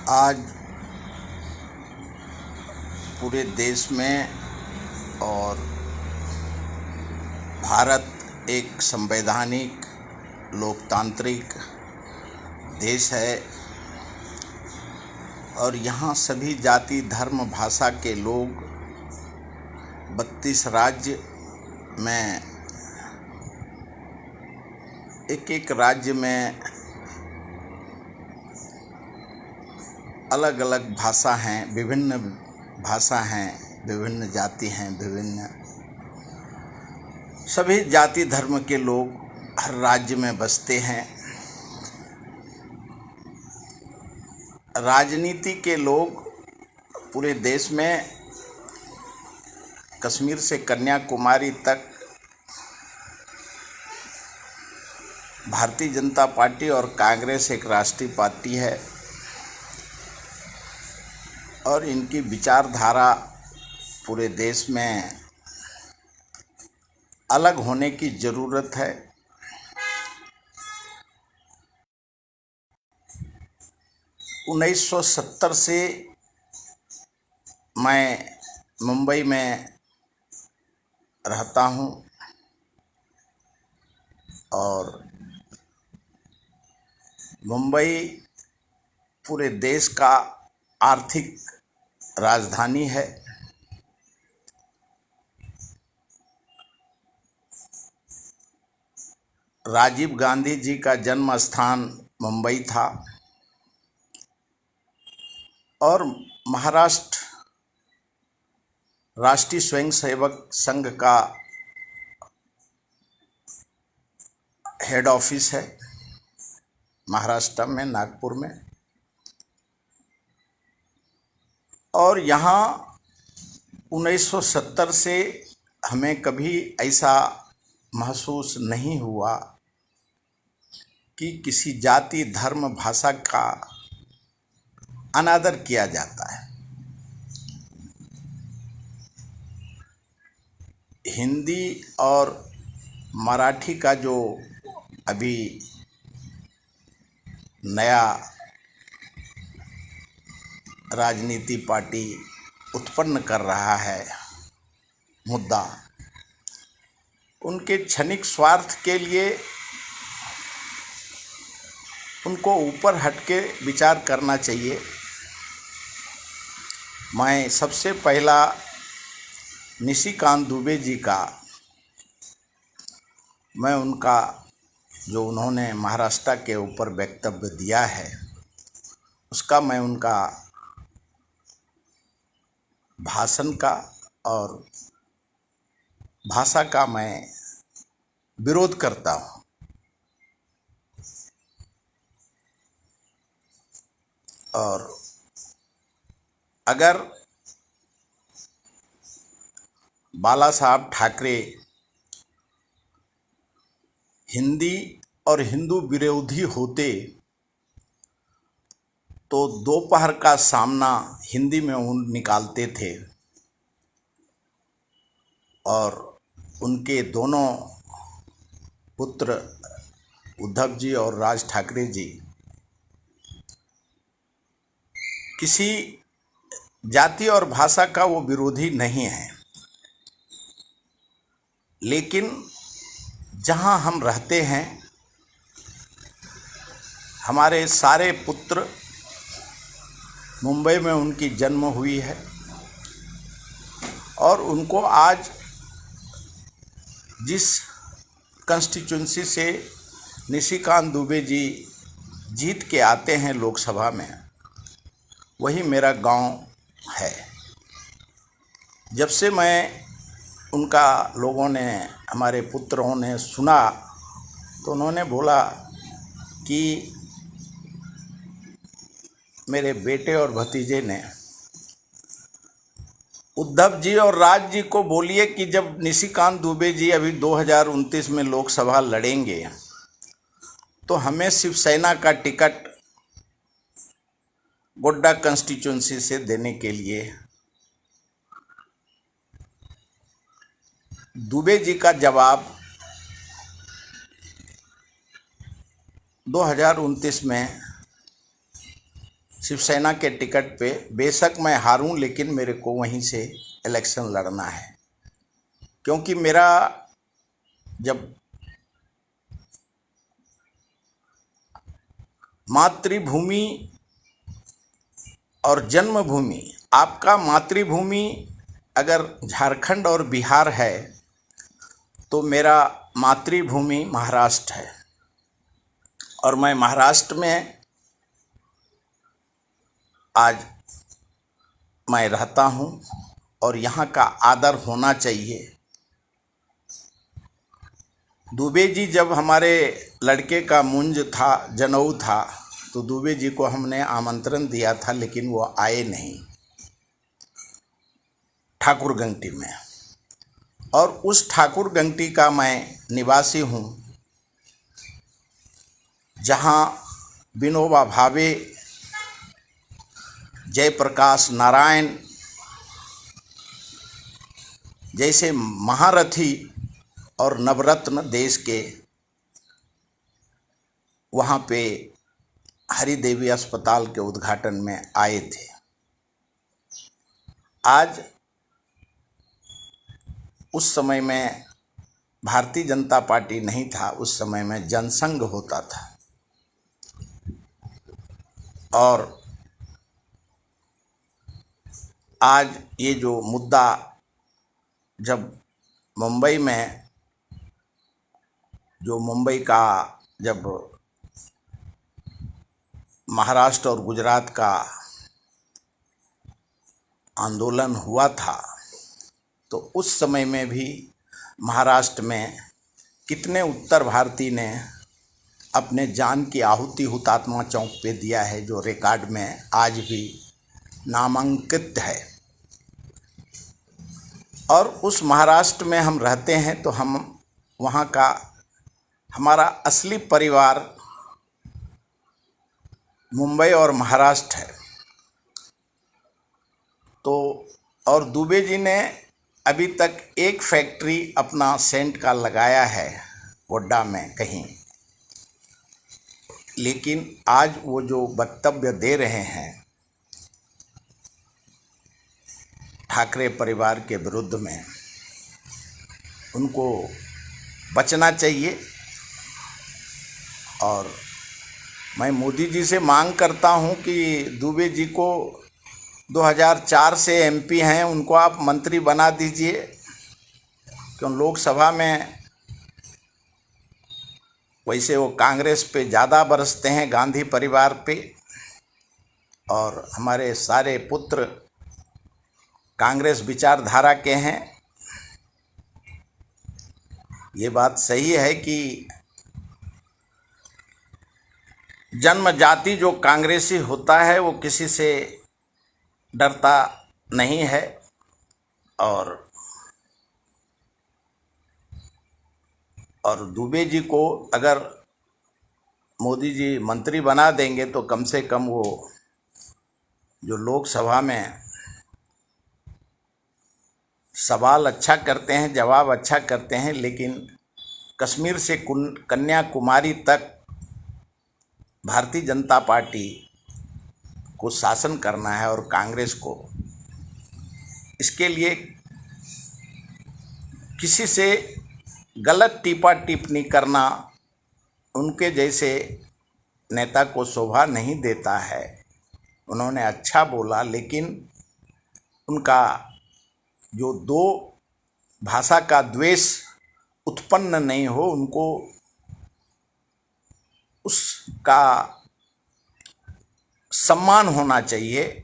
आज पूरे देश में और भारत एक संवैधानिक लोकतांत्रिक देश है और यहाँ सभी जाति धर्म भाषा के लोग 32 राज्य में एक राज्य में अलग अलग भाषा हैं, विभिन्न भाषा हैं, विभिन्न जाति हैं, विभिन्न सभी जाति धर्म के लोग हर राज्य में बसते हैं। राजनीति के लोग पूरे देश में कश्मीर से कन्याकुमारी तक भारतीय जनता पार्टी और कांग्रेस एक राष्ट्रीय पार्टी है और इनकी विचारधारा पूरे देश में अलग होने की ज़रूरत है। उन्नीस सौ 1970 से मैं मुंबई में रहता हूँ और मुंबई पूरे देश का आर्थिक राजधानी है। राजीव गांधी जी का जन्म स्थान मुंबई था और महाराष्ट्र राष्ट्रीय स्वयंसेवक संघ का हेड ऑफिस है महाराष्ट्र में, नागपुर में। और यहाँ 1970 से हमें कभी ऐसा महसूस नहीं हुआ कि किसी जाति धर्म भाषा का अनादर किया जाता है। हिंदी और मराठी का जो अभी नया राजनीति पार्टी उत्पन्न कर रहा है मुद्दा, उनके क्षणिक स्वार्थ के लिए उनको ऊपर हटके विचार करना चाहिए। मैं सबसे पहला निशिकांत दुबे जी का मैं उनका जो उन्होंने महाराष्ट्र के ऊपर वक्तव्य दिया है उसका मैं उनका भाषण का और भाषा का मैं विरोध करता हूँ। और अगर बाला साहब ठाकरे हिंदी और हिंदू विरोधी होते तो दोपहर का सामना हिंदी में निकालते थे और उनके दोनों पुत्र उद्धव जी और राज ठाकरे जी किसी जाति और भाषा का वो विरोधी नहीं है, लेकिन जहाँ हम रहते हैं हमारे सारे पुत्र मुंबई में उनकी जन्म हुई है और उनको आज जिस कंस्टिट्यूंसी से निशिकांत दुबे जी जीत के आते हैं लोकसभा में, वही मेरा गांव है। जब से मैं उनका लोगों ने हमारे पुत्रों ने सुना तो उन्होंने बोला कि मेरे बेटे और भतीजे ने उद्धव जी और राज जी को बोलिए कि जब निशिकांत दुबे जी अभी 2029 में लोकसभा लड़ेंगे तो हमें शिवसेना का टिकट गोड्डा कंस्टिट्यूंसी से देने के लिए। दुबे जी का जवाब 2029 में शिवसेना के टिकट पे। बेशक मैं हारूं, लेकिन मेरे को वहीं से इलेक्शन लड़ना है, क्योंकि मेरा जब मातृभूमि और जन्मभूमि, आपका मातृभूमि अगर झारखंड और बिहार है तो मेरा मातृभूमि महाराष्ट्र है, और मैं महाराष्ट्र में आज मैं रहता हूँ और यहाँ का आदर होना चाहिए। दुबे जी, जब हमारे लड़के का मुंज था, जनेऊ था, तो दुबे जी को हमने आमंत्रण दिया था, लेकिन वो आए नहीं ठाकुरगंगटी में। और उस ठाकुरगंगटी का मैं निवासी हूँ, जहाँ विनोबा भावे, जयप्रकाश नारायण जैसे महारथी और नवरत्न देश के वहाँ पे हरिदेवी अस्पताल के उद्घाटन में आए थे। आज उस समय में भारतीय जनता पार्टी नहीं था, उस समय में जनसंघ होता था। और आज ये जो मुद्दा जब मुंबई में, जो मुंबई का जब महाराष्ट्र और गुजरात का आंदोलन हुआ था, तो उस समय में भी महाराष्ट्र में कितने उत्तर भारतीय ने अपने जान की आहुति हुतात्मा चौक पे दिया है, जो रिकॉर्ड में आज भी नामांकित है। और उस महाराष्ट्र में हम रहते हैं, तो हम वहाँ का, हमारा असली परिवार मुंबई और महाराष्ट्र है। तो और दुबे जी ने अभी तक एक फैक्ट्री अपना सेंट का लगाया है गोड्डा में कहीं, लेकिन आज वो जो वक्तव्य दे रहे हैं ठाकरे परिवार के विरुद्ध में, उनको बचना चाहिए। और मैं मोदी जी से मांग करता हूं कि दुबे जी को 2004 से एमपी हैं, उनको आप मंत्री बना दीजिए, क्यों लोकसभा में वैसे वो कांग्रेस पे ज़्यादा बरसते हैं, गांधी परिवार पे, और हमारे सारे पुत्र कांग्रेस विचारधारा के हैं। ये बात सही है कि जन्म जाति जो कांग्रेसी होता है वो किसी से डरता नहीं है। और दुबे जी को अगर मोदी जी मंत्री बना देंगे तो कम से कम वो जो लोकसभा में सवाल अच्छा करते हैं, जवाब अच्छा करते हैं, लेकिन कश्मीर से कन्याकुमारी तक भारतीय जनता पार्टी को शासन करना है और कांग्रेस को, इसके लिए किसी से गलत टीपा टिप्पणी करना उनके जैसे नेता को शोभा नहीं देता है। उन्होंने अच्छा बोला, लेकिन उनका जो दो भाषा का द्वेष उत्पन्न नहीं हो, उनको उसका सम्मान होना चाहिए।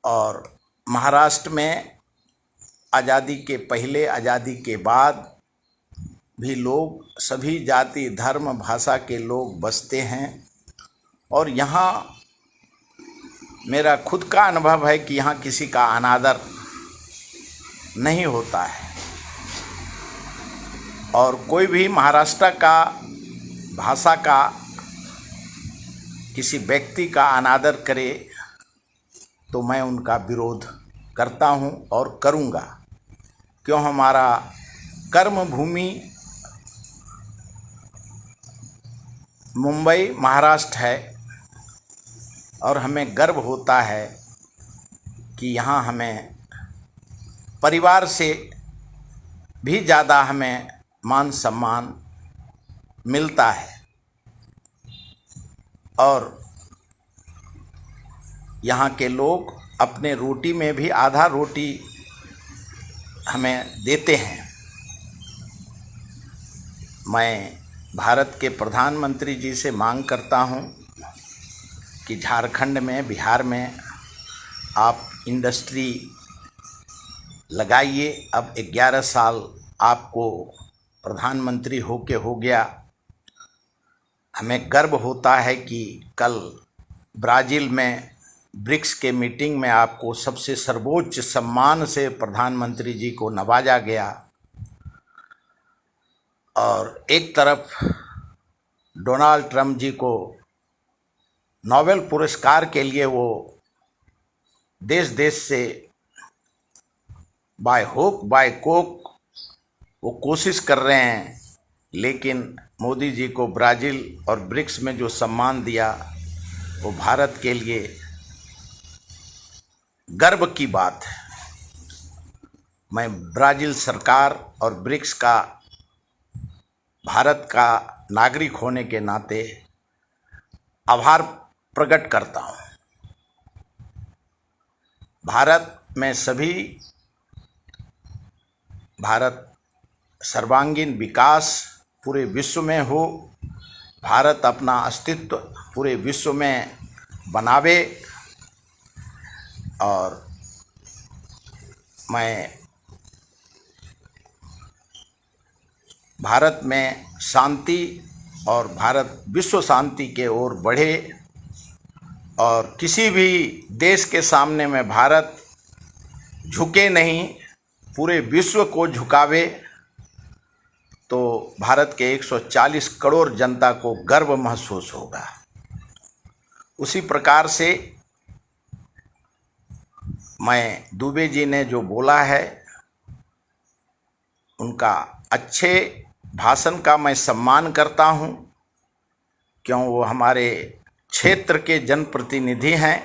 और महाराष्ट्र में आज़ादी के पहले, आज़ादी के बाद भी लोग, सभी जाति धर्म भाषा के लोग बसते हैं। और यहाँ मेरा खुद का अनुभव है कि यहाँ किसी का अनादर नहीं होता है। और कोई भी महाराष्ट्र का भाषा का किसी व्यक्ति का अनादर करे तो मैं उनका विरोध करता हूँ और करूँगा, क्यों हमारा कर्म भूमि मुंबई महाराष्ट्र है और हमें गर्व होता है कि यहाँ हमें परिवार से भी ज़्यादा हमें मान सम्मान मिलता है। और यहाँ के लोग अपने रोटी में भी आधा रोटी हमें देते हैं। मैं भारत के प्रधानमंत्री जी से मांग करता हूँ कि झारखंड में, बिहार में आप इंडस्ट्री लगाइए। अब 11 साल आपको प्रधानमंत्री होके हो गया। हमें गर्व होता है कि कल ब्राज़ील में ब्रिक्स के मीटिंग में आपको सबसे सर्वोच्च सम्मान से प्रधानमंत्री जी को नवाजा गया। और एक तरफ डोनाल्ड ट्रंप जी को नोबेल पुरस्कार के लिए वो देश देश से बाय होक बाय कोक वो कोशिश कर रहे हैं, लेकिन मोदी जी को ब्राज़ील और ब्रिक्स में जो सम्मान दिया वो भारत के लिए गर्व की बात है। मैं ब्राज़ील सरकार और ब्रिक्स का भारत का नागरिक होने के नाते आभार प्रकट करता हूँ। भारत सर्वांगीण विकास पूरे विश्व में हो, भारत अपना अस्तित्व पूरे विश्व में बनावे। और मैं भारत में शांति और भारत विश्व शांति के ओर बढ़े और किसी भी देश के सामने में भारत झुके नहीं, पूरे विश्व को झुकावे, तो भारत के 140 करोड़ जनता को गर्व महसूस होगा। उसी प्रकार से मैं दुबे जी ने जो बोला है उनका अच्छे भाषण का मैं सम्मान करता हूँ, क्यों वो हमारे क्षेत्र के जनप्रतिनिधि हैं।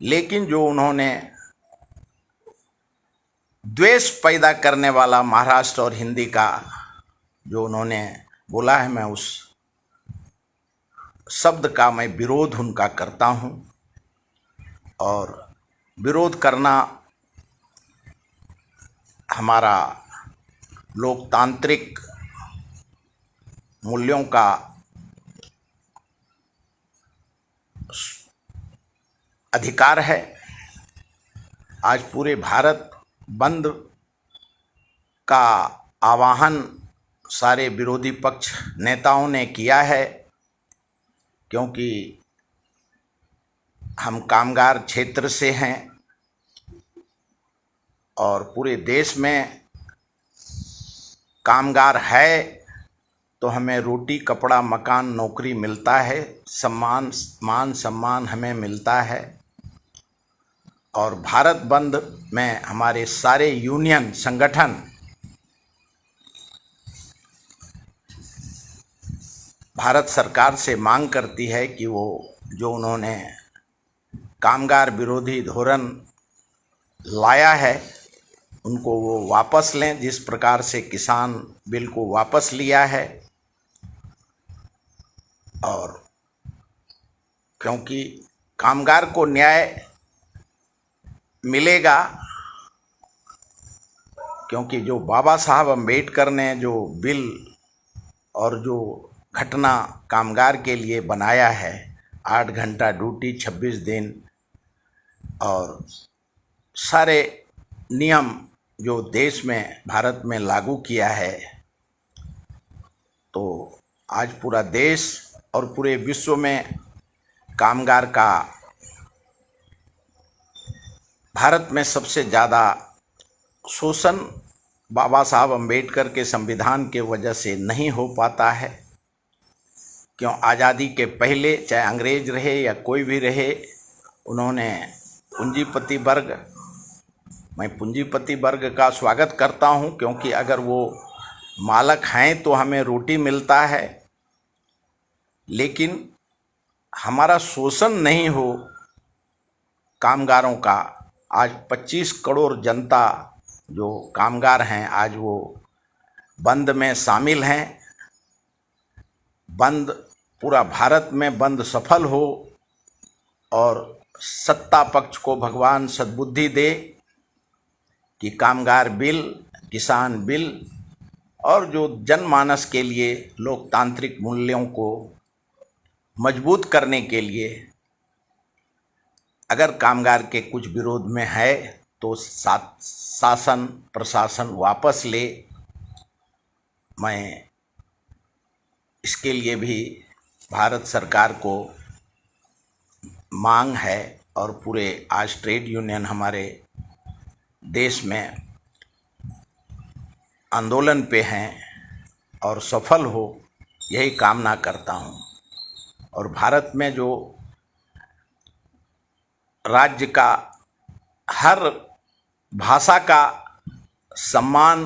लेकिन जो उन्होंने द्वेष पैदा करने वाला महाराष्ट्र और हिंदी का जो उन्होंने बोला है, मैं उस शब्द का मैं विरोध उनका करता हूँ। और विरोध करना हमारा लोकतांत्रिक मूल्यों का अधिकार है। आज पूरे भारत बंद का आह्वान सारे विरोधी पक्ष नेताओं ने किया है, क्योंकि हम कामगार क्षेत्र से हैं और पूरे देश में कामगार है तो हमें रोटी, कपड़ा, मकान, नौकरी मिलता है, मान सम्मान हमें मिलता है। और भारत बंद में हमारे सारे यूनियन संगठन भारत सरकार से मांग करती है कि वो जो उन्होंने कामगार विरोधी धोरण लाया है उनको वो वापस लें, जिस प्रकार से किसान बिल को वापस लिया है। और क्योंकि कामगार को न्याय मिलेगा, क्योंकि जो बाबा साहब अम्बेडकर ने जो बिल और जो घटना कामगार के लिए बनाया है, 8 घंटा ड्यूटी, 26 दिन और सारे नियम जो देश में भारत में लागू किया है, तो आज पूरा देश और पूरे विश्व में कामगार का भारत में सबसे ज़्यादा शोषण बाबा साहब अम्बेडकर के संविधान के वजह से नहीं हो पाता है। क्यों आज़ादी के पहले चाहे अंग्रेज रहे या कोई भी रहे, उन्होंने पूंजीपति वर्ग, मैं पूंजीपति वर्ग का स्वागत करता हूं, क्योंकि अगर वो मालक हैं तो हमें रोटी मिलता है। लेकिन हमारा शोषण नहीं हो कामगारों का। आज 25 करोड़ जनता जो कामगार हैं आज वो बंद में शामिल हैं। बंद पूरा भारत में बंद सफल हो और सत्ता पक्ष को भगवान सद्बुद्धि दे कि कामगार बिल, किसान बिल और जो जनमानस के लिए लोकतांत्रिक मूल्यों को मजबूत करने के लिए अगर कामगार के कुछ विरोध में है तो शासन प्रशासन वापस ले। मैं इसके लिए भी भारत सरकार को मांग है और पूरे आज ट्रेड यूनियन हमारे देश में आंदोलन पे हैं और सफल हो यही कामना करता हूँ। और भारत में जो राज्य का हर भाषा का सम्मान,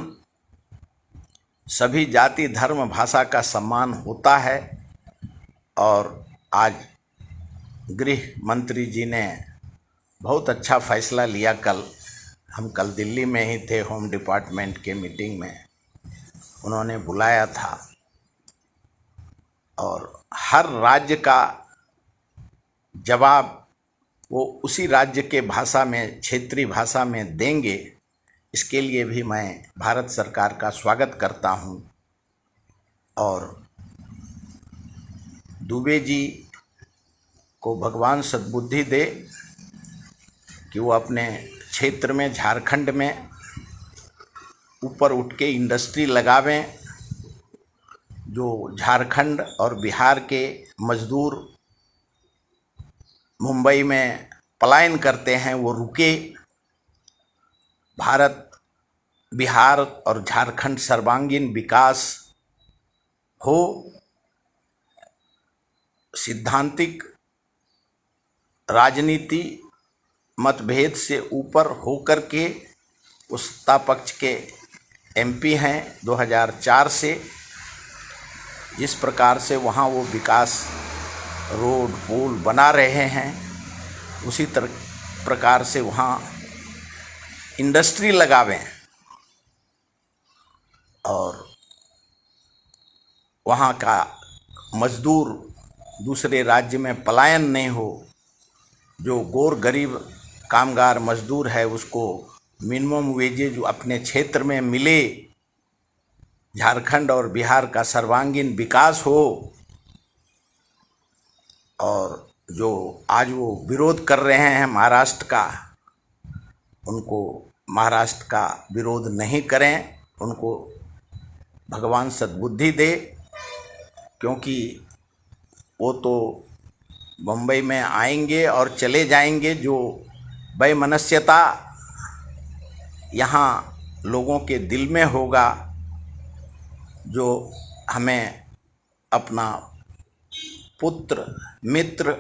सभी जाति धर्म भाषा का सम्मान होता है। और आज गृह मंत्री जी ने बहुत अच्छा फैसला लिया। हम कल दिल्ली में ही थे, होम डिपार्टमेंट के मीटिंग में उन्होंने बुलाया था और हर राज्य का जवाब वो उसी राज्य के भाषा में, क्षेत्रीय भाषा में देंगे। इसके लिए भी मैं भारत सरकार का स्वागत करता हूँ। और दुबे जी को भगवान सद्बुद्धि दे कि वो अपने क्षेत्र में, झारखंड में ऊपर उठ के इंडस्ट्री लगावें। जो झारखंड और बिहार के मजदूर मुंबई में पलायन करते हैं वो रुके। भारत, बिहार और झारखंड सर्वांगीण विकास हो। सिद्धांतिक राजनीति मतभेद से ऊपर होकर के उस सत्ता पक्ष के एमपी हैं 2004 से। जिस प्रकार से वहाँ वो विकास, रोड पुल बना रहे हैं उसी प्रकार से वहाँ इंडस्ट्री लगावें और वहाँ का मजदूर दूसरे राज्य में पलायन नहीं हो। जो गोर गरीब कामगार मजदूर है उसको मिनिमम वेजेज जो अपने क्षेत्र में मिले। झारखंड और बिहार का सर्वांगीण विकास हो। और जो आज वो विरोध कर रहे हैं महाराष्ट्र का, उनको महाराष्ट्र का विरोध नहीं करें, उनको भगवान सद्बुद्धि दे। क्योंकि वो तो मुंबई में आएंगे और चले जाएंगे। जो वैमनस्यता यहाँ लोगों के दिल में होगा, जो हमें अपना पुत्र, मित्र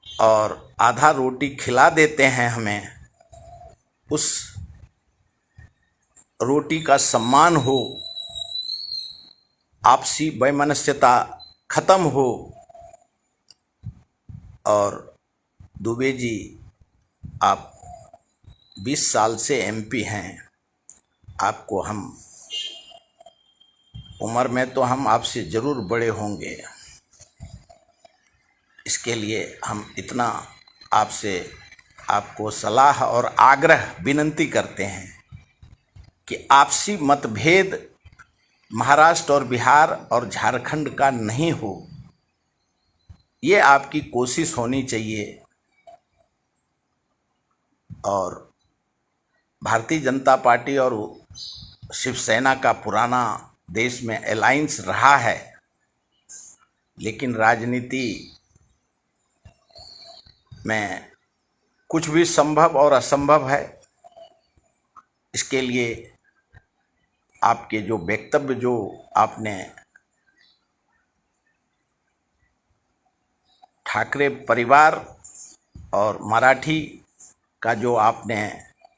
और आधा रोटी खिला देते हैं, हमें उस रोटी का सम्मान हो, आपसी वैमनस्यता खत्म हो। और दुबे जी, आप 20 साल से एमपी हैं। आपको हम उम्र में तो हम आपसे ज़रूर बड़े होंगे। इसके लिए हम इतना आपको सलाह और आग्रह विनंती करते हैं कि आपसी मतभेद महाराष्ट्र और बिहार और झारखंड का नहीं हो। ये आपकी कोशिश होनी चाहिए। और भारतीय जनता पार्टी और शिवसेना का पुराना देश में अलायंस रहा है, लेकिन राजनीति में कुछ भी संभव और असंभव है। इसके लिए आपके जो वक्तव्य जो आपने ठाकरे परिवार और मराठी का जो आपने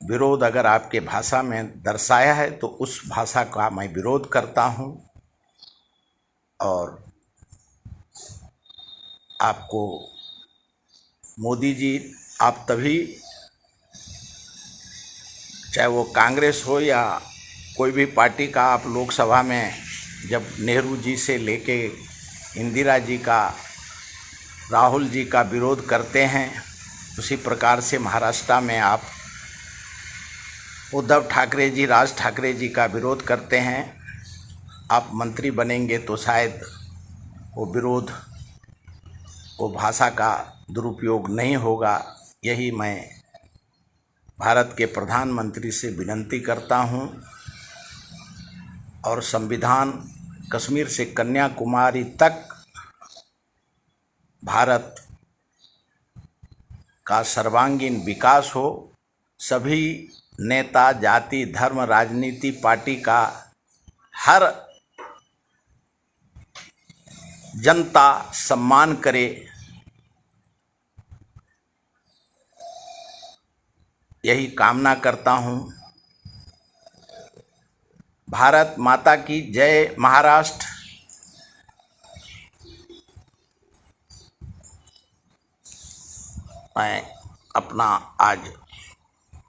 विरोध अगर आपके भाषा में दर्शाया है तो उस भाषा का मैं विरोध करता हूँ। और आपको मोदी जी, आप तभी, चाहे वो कांग्रेस हो या कोई भी पार्टी का, आप लोकसभा में जब नेहरू जी से लेके इंदिरा जी का, राहुल जी का विरोध करते हैं, उसी प्रकार से महाराष्ट्र में आप उद्धव ठाकरे जी, राज ठाकरे जी का विरोध करते हैं। आप मंत्री बनेंगे तो शायद वो विरोध, वो भाषा का दुरुपयोग नहीं होगा। यही मैं भारत के प्रधानमंत्री से विनती करता हूं। और संविधान कश्मीर से कन्याकुमारी तक भारत का सर्वांगीण विकास हो। सभी नेता, जाति, धर्म, राजनीति पार्टी का हर जनता सम्मान करे, यही कामना करता हूं। भारत माता की जय। महाराष्ट्र। मैं अपना आज